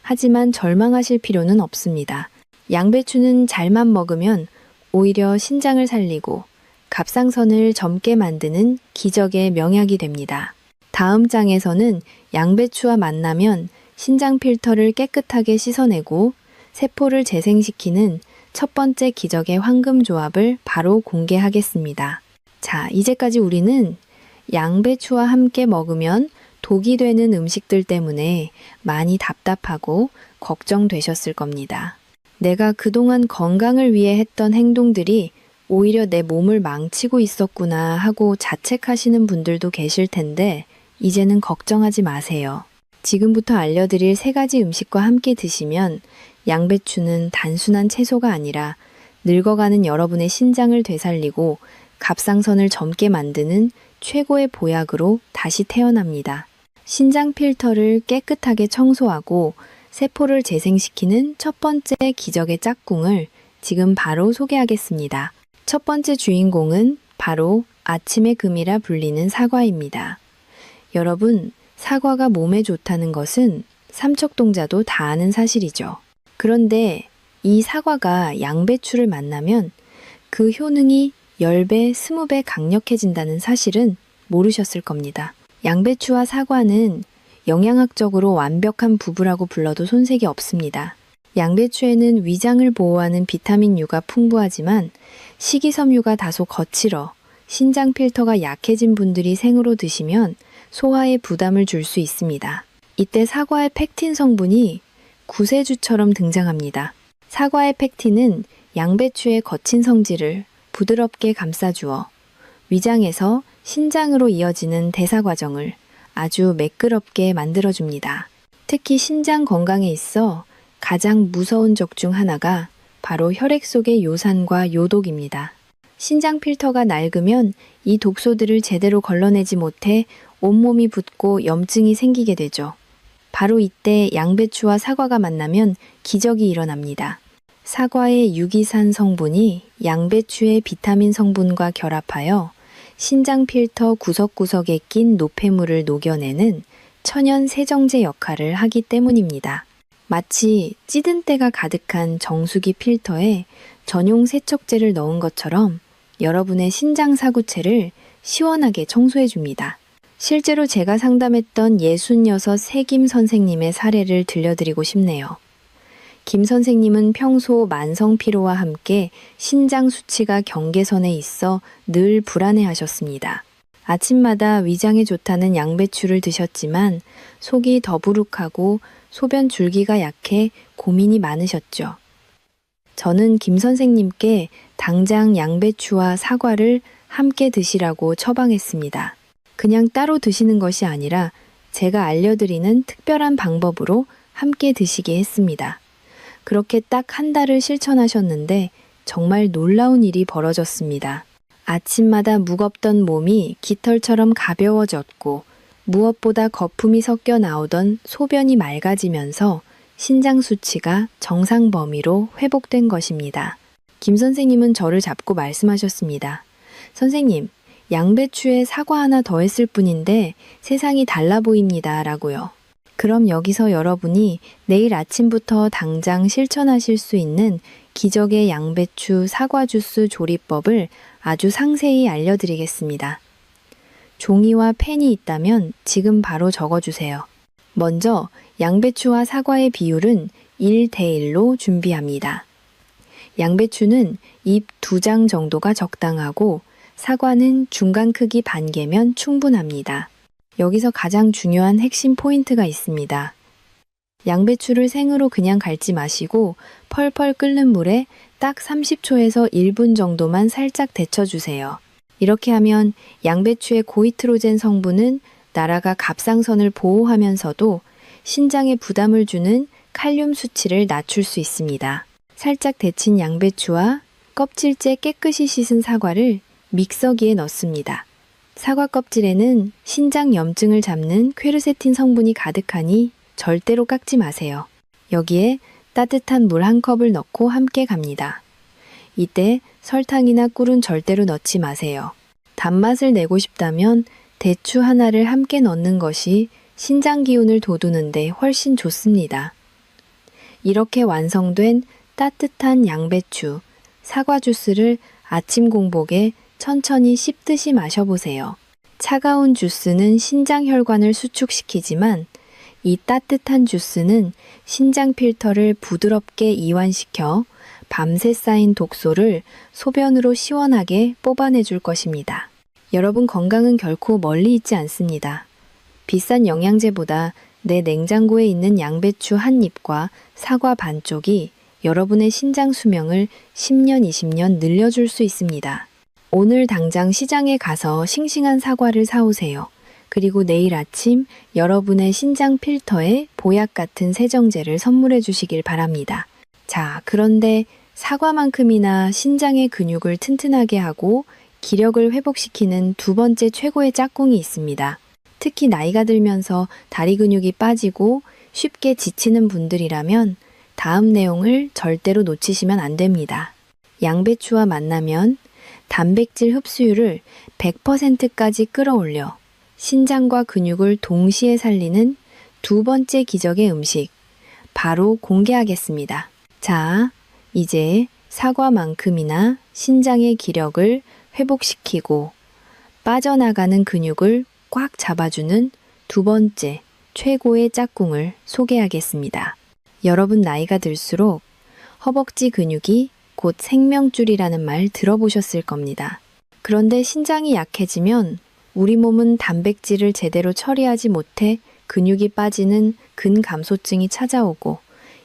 하지만 절망하실 필요는 없습니다. 양배추는 잘만 먹으면 오히려 신장을 살리고 갑상선을 젊게 만드는 기적의 명약이 됩니다. 다음 장에서는 양배추와 만나면 신장 필터를 깨끗하게 씻어내고 세포를 재생시키는 첫 번째 기적의 황금 조합을 바로 공개하겠습니다. 자, 이제까지 우리는 양배추와 함께 먹으면 독이 되는 음식들 때문에 많이 답답하고 걱정되셨을 겁니다. 내가 그동안 건강을 위해 했던 행동들이 오히려 내 몸을 망치고 있었구나 하고 자책하시는 분들도 계실 텐데 이제는 걱정하지 마세요. 지금부터 알려드릴 3가지 음식과 함께 드시면 양배추는 단순한 채소가 아니라 늙어가는 여러분의 신장을 되살리고 갑상선을 젊게 만드는 최고의 보약으로 다시 태어납니다. 신장 필터를 깨끗하게 청소하고 세포를 재생시키는 첫 번째 기적의 짝꿍을 지금 바로 소개하겠습니다. 첫 번째 주인공은 바로 아침의 금이라 불리는 사과입니다. 여러분, 사과가 몸에 좋다는 것은 삼척동자도 다 아는 사실이죠. 그런데 이 사과가 양배추를 만나면 그 효능이 10배, 20배 강력해진다는 사실은 모르셨을 겁니다. 양배추와 사과는 영양학적으로 완벽한 부부라고 불러도 손색이 없습니다. 양배추에는 위장을 보호하는 비타민 U가 풍부하지만 식이섬유가 다소 거칠어 신장 필터가 약해진 분들이 생으로 드시면 소화에 부담을 줄 수 있습니다. 이때 사과의 펙틴 성분이 구세주처럼 등장합니다. 사과의 펙틴은 양배추의 거친 성질을 부드럽게 감싸주어 위장에서 신장으로 이어지는 대사 과정을 아주 매끄럽게 만들어줍니다. 특히 신장 건강에 있어 가장 무서운 적 중 하나가 바로 혈액 속의 요산과 요독입니다. 신장 필터가 낡으면 이 독소들을 제대로 걸러내지 못해 온몸이 붓고 염증이 생기게 되죠. 바로 이때 양배추와 사과가 만나면 기적이 일어납니다. 사과의 유기산 성분이 양배추의 비타민 성분과 결합하여 신장 필터 구석구석에 낀 노폐물을 녹여내는 천연 세정제 역할을 하기 때문입니다. 마치 찌든 때가 가득한 정수기 필터에 전용 세척제를 넣은 것처럼 여러분의 신장 사구체를 시원하게 청소해줍니다. 실제로 제가 상담했던 66 세김 선생님의 사례를 들려드리고 싶네요. 김 선생님은 평소 만성 피로와 함께 신장 수치가 경계선에 있어 늘 불안해하셨습니다. 아침마다 위장에 좋다는 양배추를 드셨지만 속이 더부룩하고 소변 줄기가 약해 고민이 많으셨죠. 저는 김 선생님께 당장 양배추와 사과를 함께 드시라고 처방했습니다. 그냥 따로 드시는 것이 아니라 제가 알려드리는 특별한 방법으로 함께 드시게 했습니다. 그렇게 딱 한 달을 실천하셨는데 정말 놀라운 일이 벌어졌습니다. 아침마다 무겁던 몸이 깃털처럼 가벼워졌고 무엇보다 거품이 섞여 나오던 소변이 맑아지면서 신장 수치가 정상 범위로 회복된 것입니다. 김 선생님은 저를 잡고 말씀하셨습니다. 선생님, 양배추에 사과 하나 더했을 뿐인데 세상이 달라 보입니다. 라고요. 그럼 여기서 여러분이 내일 아침부터 당장 실천하실 수 있는 기적의 양배추 사과 주스 조리법을 아주 상세히 알려드리겠습니다. 종이와 펜이 있다면 지금 바로 적어주세요. 먼저 양배추와 사과의 비율은 1대1로 준비합니다. 양배추는 잎 2장 정도가 적당하고 사과는 중간 크기 반 개면 충분합니다. 여기서 가장 중요한 핵심 포인트가 있습니다. 양배추를 생으로 그냥 갈지 마시고 펄펄 끓는 물에 딱 30초에서 1분 정도만 살짝 데쳐주세요. 이렇게 하면 양배추의 고이트로젠 성분은 나라가 갑상선을 보호하면서도 신장에 부담을 주는 칼륨 수치를 낮출 수 있습니다. 살짝 데친 양배추와 껍질째 깨끗이 씻은 사과를 믹서기에 넣습니다. 사과 껍질에는 신장 염증을 잡는 퀘르세틴 성분이 가득하니 절대로 깎지 마세요. 여기에 따뜻한 물 한 컵을 넣고 함께 갑니다. 이때 설탕이나 꿀은 절대로 넣지 마세요. 단맛을 내고 싶다면 대추 하나를 함께 넣는 것이 신장 기운을 돋우는데 훨씬 좋습니다. 이렇게 완성된 따뜻한 양배추, 사과 주스를 아침 공복에 천천히 씹듯이 마셔보세요. 차가운 주스는 신장 혈관을 수축시키지만 이 따뜻한 주스는 신장 필터를 부드럽게 이완시켜 밤새 쌓인 독소를 소변으로 시원하게 뽑아내줄 것입니다. 여러분 건강은 결코 멀리 있지 않습니다. 비싼 영양제보다 내 냉장고에 있는 양배추 한 잎과 사과 반쪽이 여러분의 신장 수명을 10년, 20년 늘려줄 수 있습니다. 오늘 당장 시장에 가서 싱싱한 사과를 사오세요. 그리고 내일 아침 여러분의 신장 필터에 보약 같은 세정제를 선물해 주시길 바랍니다. 자, 그런데 사과만큼이나 신장의 근육을 튼튼하게 하고 기력을 회복시키는 두 번째 최고의 짝꿍이 있습니다. 특히 나이가 들면서 다리 근육이 빠지고 쉽게 지치는 분들이라면 다음 내용을 절대로 놓치시면 안 됩니다. 양배추와 만나면 단백질 흡수율을 100%까지 끌어올려 신장과 근육을 동시에 살리는 두 번째 기적의 음식, 바로 공개하겠습니다. 자, 이제 사과만큼이나 신장의 기력을 회복시키고 빠져나가는 근육을 꽉 잡아주는 두 번째 최고의 짝꿍을 소개하겠습니다. 여러분 나이가 들수록 허벅지 근육이 곧 생명줄이라는 말 들어보셨을 겁니다. 그런데 신장이 약해지면 우리 몸은 단백질을 제대로 처리하지 못해 근육이 빠지는 근감소증이 찾아오고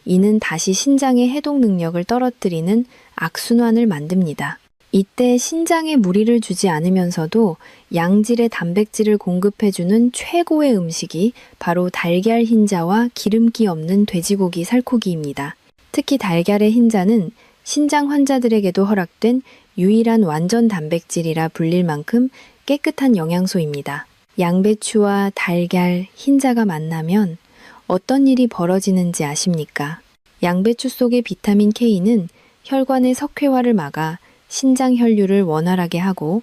이는 다시 신장의 해독 능력을 떨어뜨리는 악순환을 만듭니다. 이때 신장에 무리를 주지 않으면서도 양질의 단백질을 공급해주는 최고의 음식이 바로 달걀 흰자와 기름기 없는 돼지고기 살코기입니다. 특히 달걀의 흰자는 신장 환자들에게도 허락된 유일한 완전 단백질이라 불릴 만큼 깨끗한 영양소입니다. 양배추와 달걀, 흰자가 만나면 어떤 일이 벌어지는지 아십니까? 양배추 속의 비타민 K는 혈관의 석회화를 막아 신장 혈류를 원활하게 하고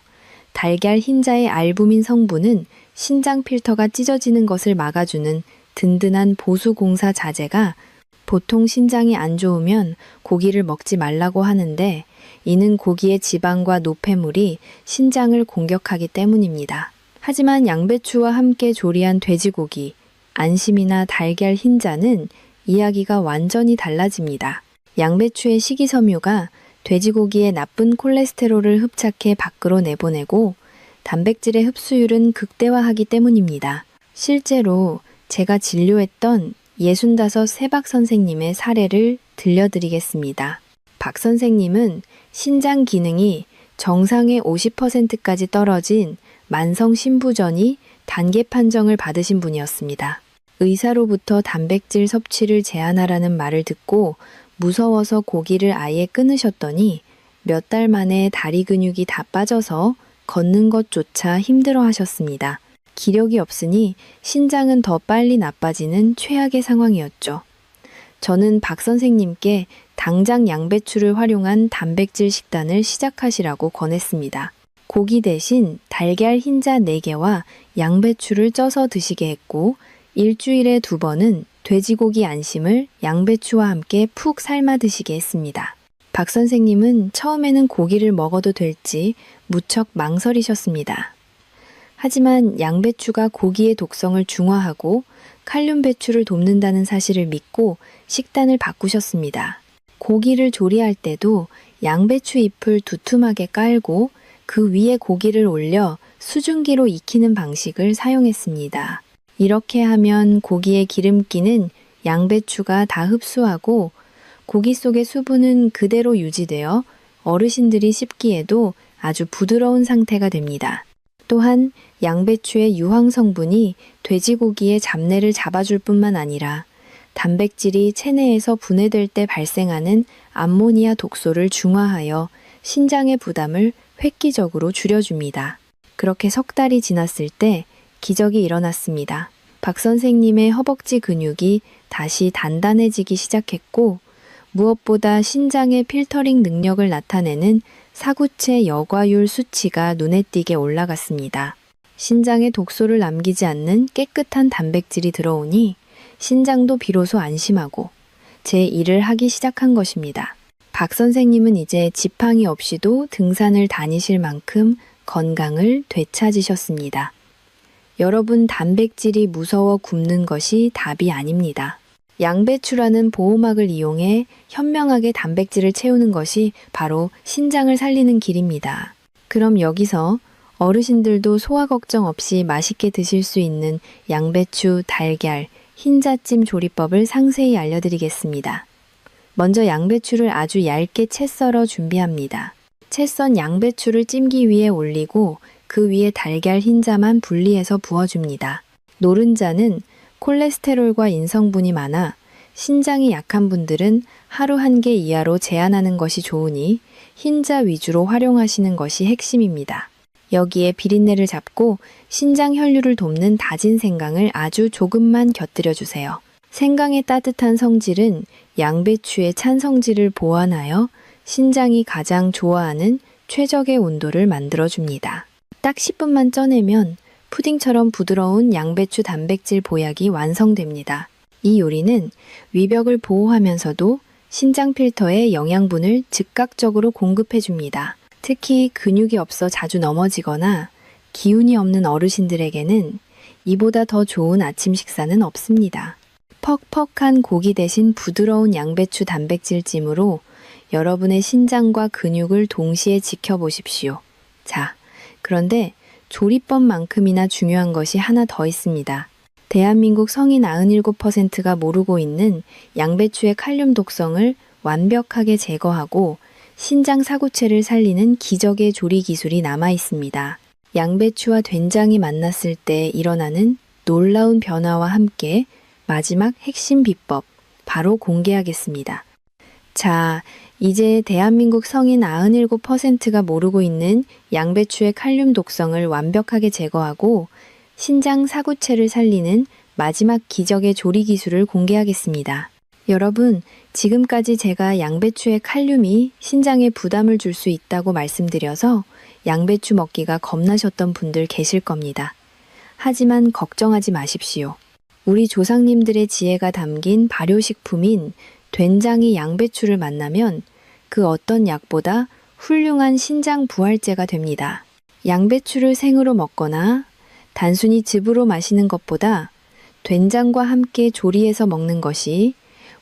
달걀 흰자의 알부민 성분은 신장 필터가 찢어지는 것을 막아주는 든든한 보수 공사 자재가 보통 신장이 안 좋으면 고기를 먹지 말라고 하는데 이는 고기의 지방과 노폐물이 신장을 공격하기 때문입니다. 하지만 양배추와 함께 조리한 돼지고기, 안심이나 달걀 흰자는 이야기가 완전히 달라집니다. 양배추의 식이섬유가 돼지고기의 나쁜 콜레스테롤을 흡착해 밖으로 내보내고 단백질의 흡수율은 극대화하기 때문입니다. 실제로 제가 진료했던 65 새박 선생님의 사례를 들려드리겠습니다. 박 선생님은 신장 기능이 정상의 50%까지 떨어진 만성 신부전이 단계 판정을 받으신 분이었습니다. 의사로부터 단백질 섭취를 제한하라는 말을 듣고 무서워서 고기를 아예 끊으셨더니 몇 달 만에 다리 근육이 다 빠져서 걷는 것조차 힘들어 하셨습니다. 기력이 없으니 신장은 더 빨리 나빠지는 최악의 상황이었죠. 저는 박 선생님께 당장 양배추를 활용한 단백질 식단을 시작하시라고 권했습니다. 고기 대신 달걀 흰자 4개와 양배추를 쪄서 드시게 했고 일주일에 2번은 돼지고기 안심을 양배추와 함께 푹 삶아 드시게 했습니다. 박 선생님은 처음에는 고기를 먹어도 될지 무척 망설이셨습니다. 하지만 양배추가 고기의 독성을 중화하고 칼륨 배출을 돕는다는 사실을 믿고 식단을 바꾸셨습니다. 고기를 조리할 때도 양배추 잎을 두툼하게 깔고 그 위에 고기를 올려 수증기로 익히는 방식을 사용했습니다. 이렇게 하면 고기의 기름기는 양배추가 다 흡수하고 고기 속의 수분은 그대로 유지되어 어르신들이 씹기에도 아주 부드러운 상태가 됩니다. 또한 양배추의 유황 성분이 돼지고기의 잡내를 잡아줄 뿐만 아니라 단백질이 체내에서 분해될 때 발생하는 암모니아 독소를 중화하여 신장의 부담을 획기적으로 줄여줍니다. 그렇게 석 달이 지났을 때 기적이 일어났습니다. 박 선생님의 허벅지 근육이 다시 단단해지기 시작했고 무엇보다 신장의 필터링 능력을 나타내는 사구체 여과율 수치가 눈에 띄게 올라갔습니다. 신장에 독소를 남기지 않는 깨끗한 단백질이 들어오니 신장도 비로소 안심하고 제 일을 하기 시작한 것입니다. 박 선생님은 이제 지팡이 없이도 등산을 다니실 만큼 건강을 되찾으셨습니다. 여러분, 단백질이 무서워 굶는 것이 답이 아닙니다. 양배추라는 보호막을 이용해 현명하게 단백질을 채우는 것이 바로 신장을 살리는 길입니다. 그럼 여기서 어르신들도 소화 걱정 없이 맛있게 드실 수 있는 양배추, 달걀, 흰자찜 조리법을 상세히 알려드리겠습니다. 먼저 양배추를 아주 얇게 채 썰어 준비합니다. 채 썬 양배추를 찜기 위에 올리고 그 위에 달걀 흰자만 분리해서 부어줍니다. 노른자는 콜레스테롤과 인성분이 많아 신장이 약한 분들은 하루 1개 이하로 제한하는 것이 좋으니 흰자 위주로 활용하시는 것이 핵심입니다. 여기에 비린내를 잡고 신장 혈류를 돕는 다진 생강을 아주 조금만 곁들여 주세요. 생강의 따뜻한 성질은 양배추의 찬 성질을 보완하여 신장이 가장 좋아하는 최적의 온도를 만들어줍니다. 딱 10분만 쪄내면 푸딩처럼 부드러운 양배추 단백질 보약이 완성됩니다. 이 요리는 위벽을 보호하면서도 신장 필터에 영양분을 즉각적으로 공급해줍니다. 특히 근육이 없어 자주 넘어지거나 기운이 없는 어르신들에게는 이보다 더 좋은 아침 식사는 없습니다. 퍽퍽한 고기 대신 부드러운 양배추 단백질찜으로 여러분의 신장과 근육을 동시에 지켜보십시오. 자, 그런데 조리법만큼이나 중요한 것이 하나 더 있습니다. 대한민국 성인 97%가 모르고 있는 양배추의 칼륨 독성을 완벽하게 제거하고 신장 사구체를 살리는 기적의 조리 기술이 남아 있습니다. 양배추와 된장이 만났을 때 일어나는 놀라운 변화와 함께 마지막 핵심 비법 바로 공개하겠습니다. 자, 이제 대한민국 성인 97%가 모르고 있는 양배추의 칼륨 독성을 완벽하게 제거하고 신장 사구체를 살리는 마지막 기적의 조리 기술을 공개하겠습니다. 여러분, 지금까지 제가 양배추의 칼륨이 신장에 부담을 줄 수 있다고 말씀드려서 양배추 먹기가 겁나셨던 분들 계실 겁니다. 하지만 걱정하지 마십시오. 우리 조상님들의 지혜가 담긴 발효식품인 된장이 양배추를 만나면 그 어떤 약보다 훌륭한 신장 부활제가 됩니다. 양배추를 생으로 먹거나 단순히 즙으로 마시는 것보다 된장과 함께 조리해서 먹는 것이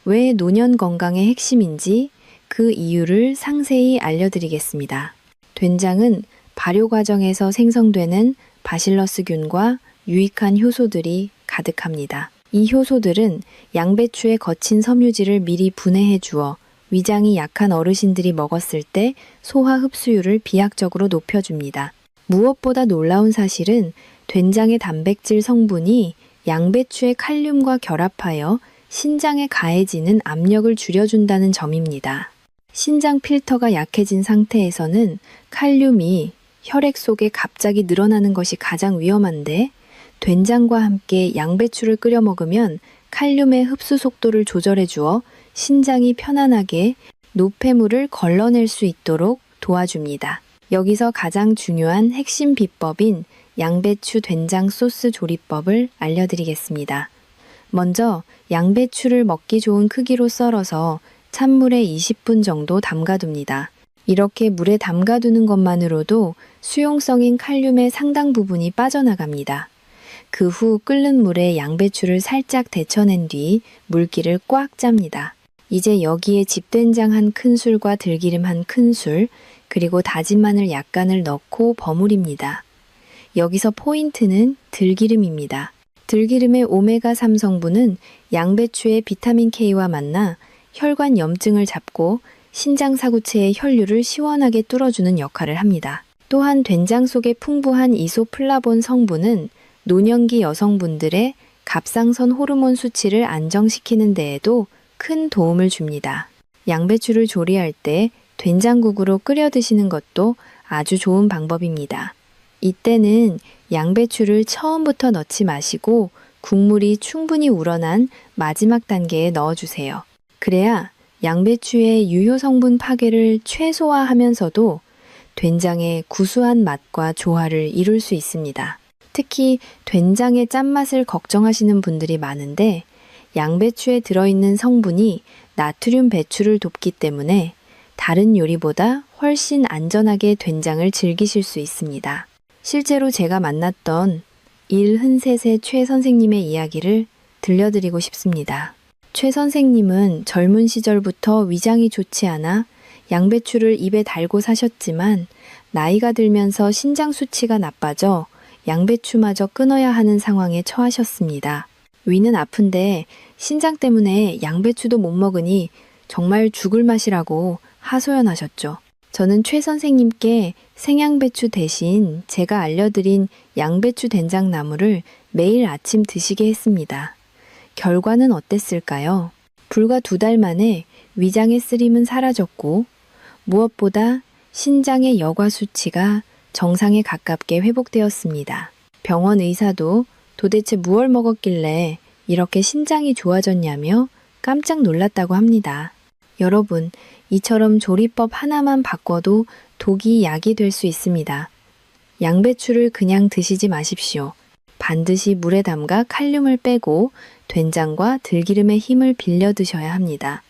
왜 노년 건강의 핵심인지 그 이유를 상세히 알려드리겠습니다. 된장은 발효 과정에서 생성되는 바실러스균과 유익한 효소들이 가득합니다. 이 효소들은 양배추의 거친 섬유질을 미리 분해해 주어 위장이 약한 어르신들이 먹었을 때 소화 흡수율을 비약적으로 높여줍니다. 무엇보다 놀라운 사실은 된장의 단백질 성분이 양배추의 칼륨과 결합하여 신장에 가해지는 압력을 줄여준다는 점입니다. 신장 필터가 약해진 상태에서는 칼륨이 혈액 속에 갑자기 늘어나는 것이 가장 위험한데, 된장과 함께 양배추를 끓여 먹으면 칼륨의 흡수 속도를 조절해 주어 신장이 편안하게 노폐물을 걸러낼 수 있도록 도와줍니다. 여기서 가장 중요한 핵심 비법인 양배추 된장 소스 조리법을 알려드리겠습니다. 먼저 양배추를 먹기 좋은 크기로 썰어서 찬물에 20분 정도 담가둡니다. 이렇게 물에 담가두는 것만으로도 수용성인 칼륨의 상당 부분이 빠져나갑니다. 그 후 끓는 물에 양배추를 살짝 데쳐낸 뒤 물기를 꽉 짭니다. 이제 여기에 집된장 1큰술과 들기름 1큰술, 그리고 다진 마늘 약간을 넣고 버무립니다. 여기서 포인트는 들기름입니다. 들기름의 오메가3 성분은 양배추의 비타민 K와 만나 혈관 염증을 잡고 신장 사구체의 혈류를 시원하게 뚫어주는 역할을 합니다. 또한 된장 속에 풍부한 이소플라본 성분은 노년기 여성분들의 갑상선 호르몬 수치를 안정시키는 데에도 큰 도움을 줍니다. 양배추를 조리할 때 된장국으로 끓여 드시는 것도 아주 좋은 방법입니다. 이때는 양배추를 처음부터 넣지 마시고 국물이 충분히 우러난 마지막 단계에 넣어주세요. 그래야 양배추의 유효 성분 파괴를 최소화하면서도 된장의 구수한 맛과 조화를 이룰 수 있습니다. 특히 된장의 짠맛을 걱정하시는 분들이 많은데, 양배추에 들어있는 성분이 나트륨 배출을 돕기 때문에 다른 요리보다 훨씬 안전하게 된장을 즐기실 수 있습니다. 실제로 제가 만났던 일흔셋의 최 선생님의 이야기를 들려드리고 싶습니다. 최 선생님은 젊은 시절부터 위장이 좋지 않아 양배추를 입에 달고 사셨지만, 나이가 들면서 신장 수치가 나빠져 양배추마저 끊어야 하는 상황에 처하셨습니다. 위는 아픈데 신장 때문에 양배추도 못 먹으니 정말 죽을 맛이라고 하소연하셨죠. 저는 최 선생님께 생양배추 대신 제가 알려드린 양배추 된장나물을 매일 아침 드시게 했습니다. 결과는 어땠을까요? 불과 2달 만에 위장의 쓰림은 사라졌고, 무엇보다 신장의 여과 수치가 정상에 가깝게 회복되었습니다. 병원 의사도 도대체 무얼 먹었길래 이렇게 신장이 좋아졌냐며 깜짝 놀랐다고 합니다. 여러분, 이처럼 조리법 하나만 바꿔도 독이 약이 될 수 있습니다. 양배추를 그냥 드시지 마십시오. 반드시 물에 담가 칼륨을 빼고 된장과 들기름의 힘을 빌려 드셔야 합니다.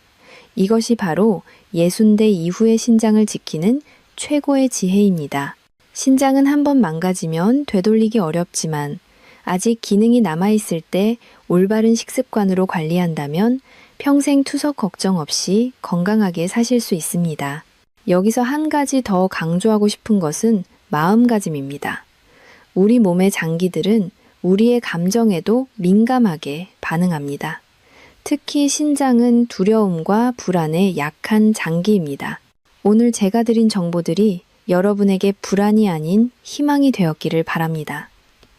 이것이 바로 60대 이후의 신장을 지키는 최고의 지혜입니다. 신장은 한번 망가지면 되돌리기 어렵지만, 아직 기능이 남아있을 때 올바른 식습관으로 관리한다면 평생 투석 걱정 없이 건강하게 사실 수 있습니다. 여기서 한 가지 더 강조하고 싶은 것은 마음가짐입니다. 우리 몸의 장기들은 우리의 감정에도 민감하게 반응합니다. 특히 신장은 두려움과 불안에 약한 장기입니다. 오늘 제가 드린 정보들이 여러분에게 불안이 아닌 희망이 되었기를 바랍니다.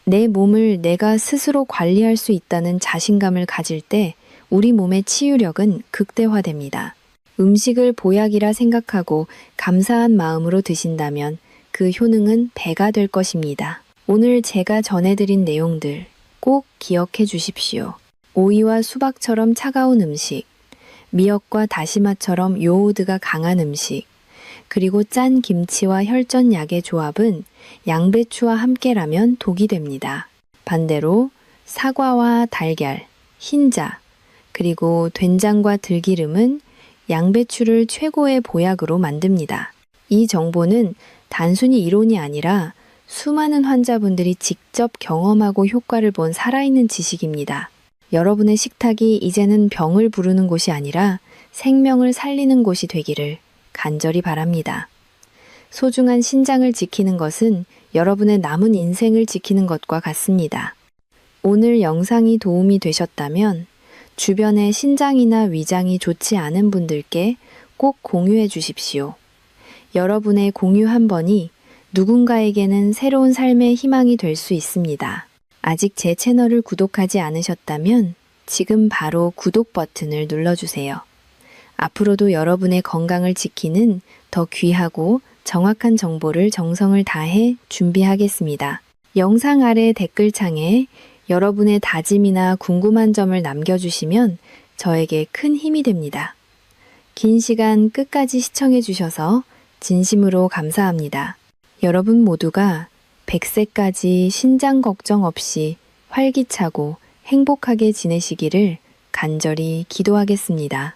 내 몸을 내가 스스로 관리할 수 있다는 자신감을 가질 때 우리 몸의 치유력은 극대화됩니다. 음식을 보약이라 생각하고 감사한 마음으로 드신다면 그 효능은 배가 될 것입니다. 오늘 제가 전해드린 내용들 꼭 기억해 주십시오. 오이와 수박처럼 차가운 음식, 미역과 다시마처럼 요오드가 강한 음식, 그리고 짠 김치와 혈전약의 조합은 양배추와 함께라면 독이 됩니다. 반대로 사과와 달걀, 흰자, 그리고 된장과 들기름은 양배추를 최고의 보약으로 만듭니다. 이 정보는 단순히 이론이 아니라 수많은 환자분들이 직접 경험하고 효과를 본 살아있는 지식입니다. 여러분의 식탁이 이제는 병을 부르는 곳이 아니라 생명을 살리는 곳이 되기를 간절히 바랍니다. 소중한 신장을 지키는 것은 여러분의 남은 인생을 지키는 것과 같습니다. 오늘 영상이 도움이 되셨다면 주변에 신장이나 위장이 좋지 않은 분들께 꼭 공유해 주십시오. 여러분의 공유 한 번이 누군가에게는 새로운 삶의 희망이 될 수 있습니다. 아직 제 채널을 구독하지 않으셨다면 지금 바로 구독 버튼을 눌러주세요. 앞으로도 여러분의 건강을 지키는 더 귀하고 정확한 정보를 정성을 다해 준비하겠습니다. 영상 아래 댓글창에 여러분의 다짐이나 궁금한 점을 남겨주시면 저에게 큰 힘이 됩니다. 긴 시간 끝까지 시청해 주셔서 진심으로 감사합니다. 여러분 모두가 100세까지 신장 걱정 없이 활기차고 행복하게 지내시기를 간절히 기도하겠습니다.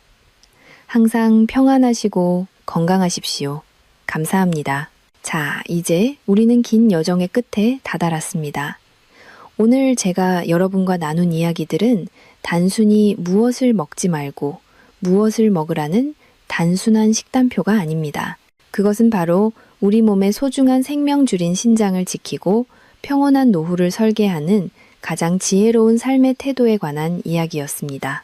항상 평안하시고 건강하십시오. 감사합니다. 자, 이제 우리는 긴 여정의 끝에 다다랐습니다. 오늘 제가 여러분과 나눈 이야기들은 단순히 무엇을 먹지 말고 무엇을 먹으라는 단순한 식단표가 아닙니다. 그것은 바로 우리 몸의 소중한 생명줄인 신장을 지키고 평온한 노후를 설계하는 가장 지혜로운 삶의 태도에 관한 이야기였습니다.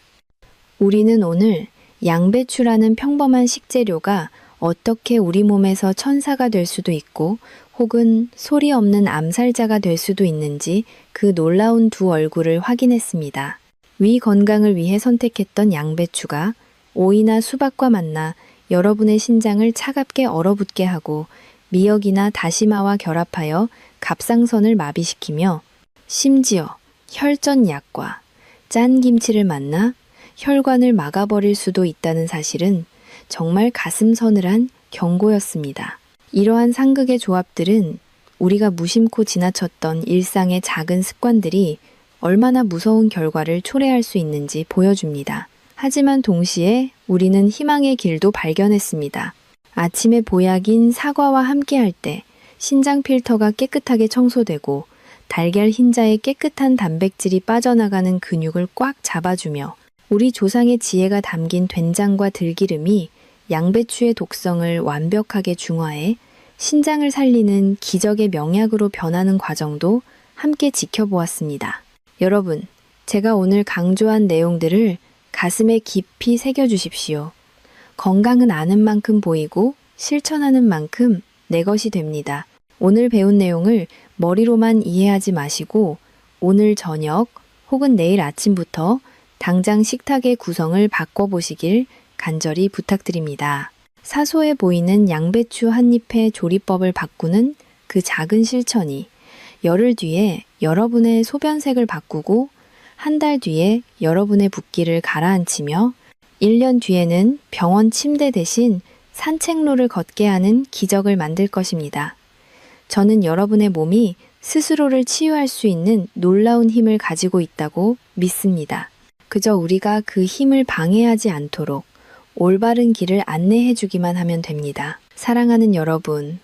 우리는 오늘 양배추라는 평범한 식재료가 어떻게 우리 몸에서 천사가 될 수도 있고 혹은 소리 없는 암살자가 될 수도 있는지 그 놀라운 두 얼굴을 확인했습니다. 위 건강을 위해 선택했던 양배추가 오이나 수박과 만나 여러분의 신장을 차갑게 얼어붙게 하고 미역이나 다시마와 결합하여 갑상선을 마비시키며 심지어 혈전약과 짠 김치를 만나 혈관을 막아버릴 수도 있다는 사실은 정말 가슴 서늘한 경고였습니다. 이러한 상극의 조합들은 우리가 무심코 지나쳤던 일상의 작은 습관들이 얼마나 무서운 결과를 초래할 수 있는지 보여줍니다. 하지만 동시에 우리는 희망의 길도 발견했습니다. 아침의 보약인 사과와 함께할 때 신장 필터가 깨끗하게 청소되고 달걀 흰자에 깨끗한 단백질이 빠져나가는 근육을 꽉 잡아주며 우리 조상의 지혜가 담긴 된장과 들기름이 양배추의 독성을 완벽하게 중화해 신장을 살리는 기적의 명약으로 변하는 과정도 함께 지켜보았습니다. 여러분, 제가 오늘 강조한 내용들을 가슴에 깊이 새겨주십시오. 건강은 아는 만큼 보이고 실천하는 만큼 내 것이 됩니다. 오늘 배운 내용을 머리로만 이해하지 마시고 오늘 저녁 혹은 내일 아침부터 당장 식탁의 구성을 바꿔보시길 간절히 부탁드립니다. 사소해 보이는 양배추 한 잎의 조리법을 바꾸는 그 작은 실천이 열흘 뒤에 여러분의 소변색을 바꾸고 한 달 뒤에 여러분의 붓기를 가라앉히며 1년 뒤에는 병원 침대 대신 산책로를 걷게 하는 기적을 만들 것입니다. 저는 여러분의 몸이 스스로를 치유할 수 있는 놀라운 힘을 가지고 있다고 믿습니다. 그저 우리가 그 힘을 방해하지 않도록 올바른 길을 안내해 주기만 하면 됩니다. 사랑하는 여러분,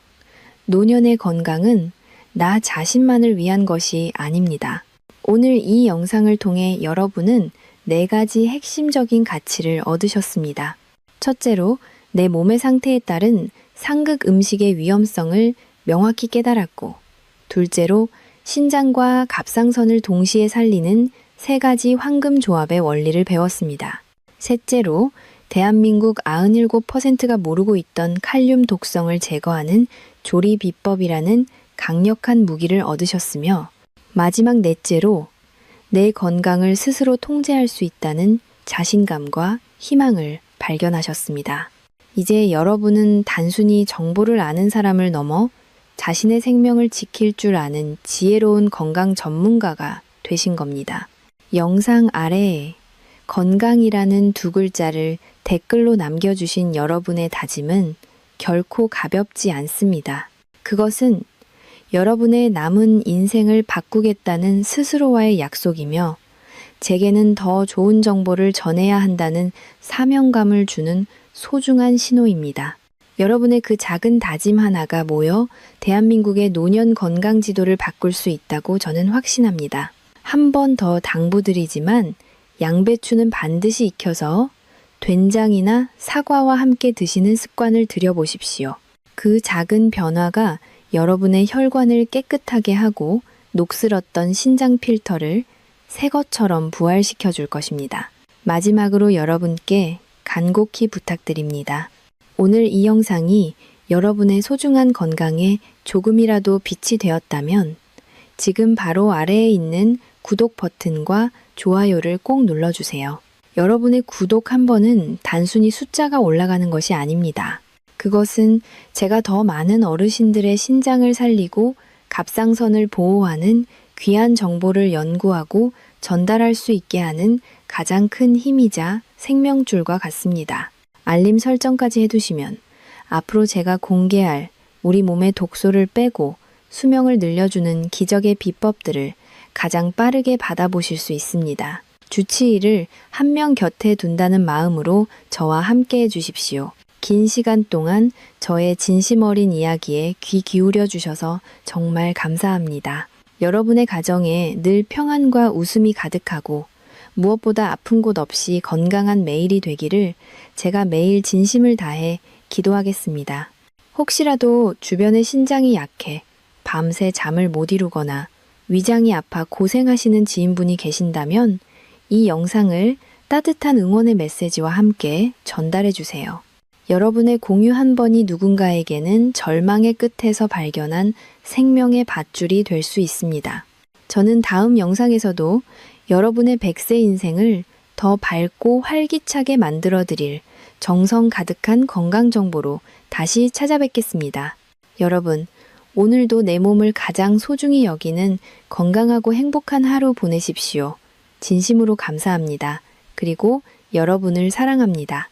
노년의 건강은 나 자신만을 위한 것이 아닙니다. 오늘 이 영상을 통해 여러분은 4가지 핵심적인 가치를 얻으셨습니다. 첫째로, 내 몸의 상태에 따른 상극 음식의 위험성을 명확히 깨달았고, 둘째로, 신장과 갑상선을 동시에 살리는 3가지 황금 조합의 원리를 배웠습니다. 셋째로, 대한민국 97%가 모르고 있던 칼륨 독성을 제거하는 조리 비법이라는 강력한 무기를 얻으셨으며, 마지막 넷째로 내 건강을 스스로 통제할 수 있다는 자신감과 희망을 발견하셨습니다. 이제 여러분은 단순히 정보를 아는 사람을 넘어 자신의 생명을 지킬 줄 아는 지혜로운 건강 전문가가 되신 겁니다. 영상 아래에 건강이라는 2글자를 댓글로 남겨주신 여러분의 다짐은 결코 가볍지 않습니다. 그것은 여러분의 남은 인생을 바꾸겠다는 스스로와의 약속이며 제게는 더 좋은 정보를 전해야 한다는 사명감을 주는 소중한 신호입니다. 여러분의 그 작은 다짐 하나가 모여 대한민국의 노년 건강 지도를 바꿀 수 있다고 저는 확신합니다. 한 번 더 당부드리지만 양배추는 반드시 익혀서 된장이나 사과와 함께 드시는 습관을 들여보십시오. 그 작은 변화가 여러분의 혈관을 깨끗하게 하고 녹슬었던 신장 필터를 새 것처럼 부활시켜 줄 것입니다. 마지막으로 여러분께 간곡히 부탁드립니다. 오늘 이 영상이 여러분의 소중한 건강에 조금이라도 빛이 되었다면 지금 바로 아래에 있는 구독 버튼과 좋아요를 꼭 눌러주세요. 여러분의 구독 한 번은 단순히 숫자가 올라가는 것이 아닙니다. 그것은 제가 더 많은 어르신들의 신장을 살리고 갑상선을 보호하는 귀한 정보를 연구하고 전달할 수 있게 하는 가장 큰 힘이자 생명줄과 같습니다. 알림 설정까지 해두시면 앞으로 제가 공개할 우리 몸의 독소를 빼고 수명을 늘려주는 기적의 비법들을 가장 빠르게 받아보실 수 있습니다. 주치의를 한 명 곁에 둔다는 마음으로 저와 함께 해주십시오. 긴 시간 동안 저의 진심 어린 이야기에 귀 기울여 주셔서 정말 감사합니다. 여러분의 가정에 늘 평안과 웃음이 가득하고 무엇보다 아픈 곳 없이 건강한 매일이 되기를 제가 매일 진심을 다해 기도하겠습니다. 혹시라도 주변의 신장이 약해 밤새 잠을 못 이루거나 위장이 아파 고생하시는 지인분이 계신다면 이 영상을 따뜻한 응원의 메시지와 함께 전달해 주세요. 여러분의 공유 한 번이 누군가에게는 절망의 끝에서 발견한 생명의 밧줄이 될 수 있습니다. 저는 다음 영상에서도 여러분의 100세 인생을 더 밝고 활기차게 만들어 드릴 정성 가득한 건강 정보로 다시 찾아뵙겠습니다. 여러분, 오늘도 내 몸을 가장 소중히 여기는 건강하고 행복한 하루 보내십시오. 진심으로 감사합니다. 그리고 여러분을 사랑합니다.